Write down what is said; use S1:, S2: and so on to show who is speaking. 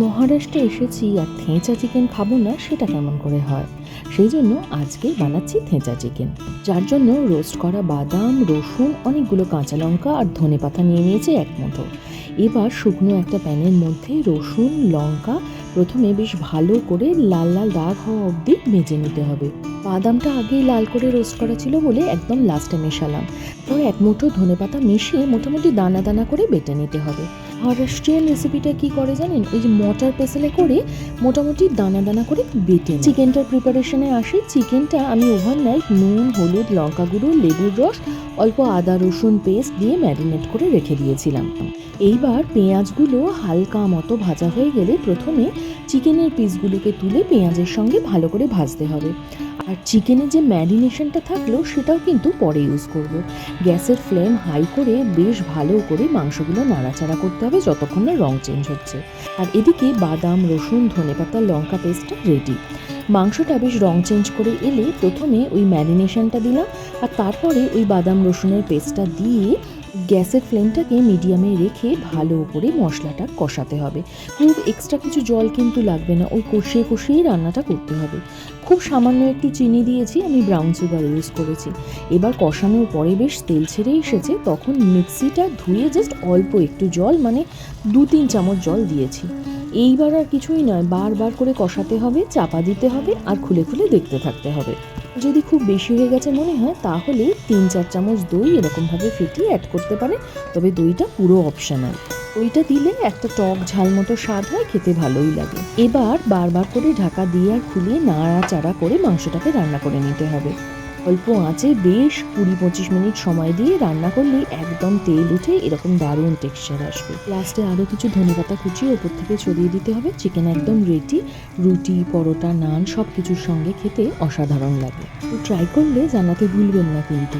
S1: মহারাষ্ট্রে এসেছি আর থেঁচা চিকেন খাবো না সেটা কেমন করে হয়। সেই জন্য আজকে বানাচ্ছি থেঁচা চিকেন, যার জন্য রোস্ট করা বাদাম, রসুন, অনেকগুলো কাঁচা লঙ্কা আর ধনেপাতা নিয়ে নিয়েছি এক মুঠো। এবার শুকনো একটা প্যানের মধ্যে রসুন, লঙ্কা প্রথমে বেশ ভালো করে লাল লাল দাগ হওয়া অবধি ভেজে নিতে হবে। বাদামটা আগেই লাল করে রোস্ট করা ছিল বলে একদম লাস্টে মেশালাম। তো এক মুঠো ধনেপাতা মিশিয়ে মোটামুটি দানা দানা করে বেটে নিতে হবে। মহারাষ্ট্রিয়ান রেসিপিটা কি করে জানেন, ওই যে মটার পেসেলে করে মোটামুটি দানা দানা করে বেটে চিকেনটার প্রিপারেশনে আসি। চিকেনটা আমি ওভারনাইট নুন, হলুদ, লঙ্কা গুঁড়ো, লেবুর রস, অল্প আদা রসুন পেস্ট দিয়ে ম্যারিনেট করে রেখে দিয়েছিলাম। এইবার পেঁয়াজগুলো হালকা মতো ভাজা হয়ে গেলে প্রথমে চিকেনের পিসগুলোকে তুলে পেঁয়াজের সঙ্গে ভালো করে ভাজতে হবে। আর চিকেনের যে ম্যারিনেশনটা থাকলো সেটাও কিন্তু পরে ইউজ করব। গ্যাসের ফ্লেম হাই করে বেশ ভালো করে মাংসগুলো নাড়াচাড়া করতে হবে যতক্ষণ না রং চেঞ্জ হচ্ছে। আর এদিকে বাদাম, রসুন, ধনেপাতা, লঙ্কা পেস্টটা রেডি। মাংসটা বেশ রং চেঞ্জ করে এলে প্রথমে ওই ম্যারিনেশনটা দিলাম, আর তারপরে ওই বাদাম রসুনের পেস্টটা দিয়ে গ্যাসের ফ্লেমটাকে মিডিয়ামে রেখে ভালো করে মশলাটা কষাতে হবে। খুব এক্সট্রা কিছু জল কিন্তু লাগবে না, ওই কষিয়ে কষিয়েই রান্নাটা করতে হবে। খুব সামান্য একটু চিনি দিয়েছি, আমি ব্রাউন সুগার ইউজ করেছি। এবার কষানোর পরে বেশ তেল ছেড়ে এসেছে, তখন মিক্সিটা ধুয়ে জাস্ট অল্প একটু জল, মানে 2-3 চামচ জল দিয়েছি। এইবার আর কিছুই নয়, বারবার করে কষাতে হবে, চাপা দিতে হবে আর খুলে খুলে দেখতে থাকতে হবে। যদি খুব বেশি হয়ে গেছে মনে হয় তাহলে 3-4 চামচ দই এরকমভাবে ফেটিয়ে অ্যাড করতে পারে, তবে দইটা পুরো অপশনাল। দইটা দিলে একটা টক ঝাল মতো স্বাদ হয়, খেতে ভালোই লাগে। এবার বারবার করে ঢাকা দিয়ে আর খুলিয়ে নাড়াচাড়া করে মাংসটাকে রান্না করে নিতে হবে। অল্প আঁচে বেশ 20-25 মিনিট সময় দিয়ে রান্না করলেই একদম তেল উঠে এরকম দারুণ টেক্সচার আসবে। লাস্টে আরও কিছু ধনেপাতা কুচিয়ে ওপর থেকে ছড়িয়ে দিতে হবে। চিকেন একদম রেডি। রুটি, পরোটা, নান সব কিছুর সঙ্গে খেতে অসাধারণ লাগে। তো ট্রাই করলে জানাতে ভুলবেন না কিন্তু।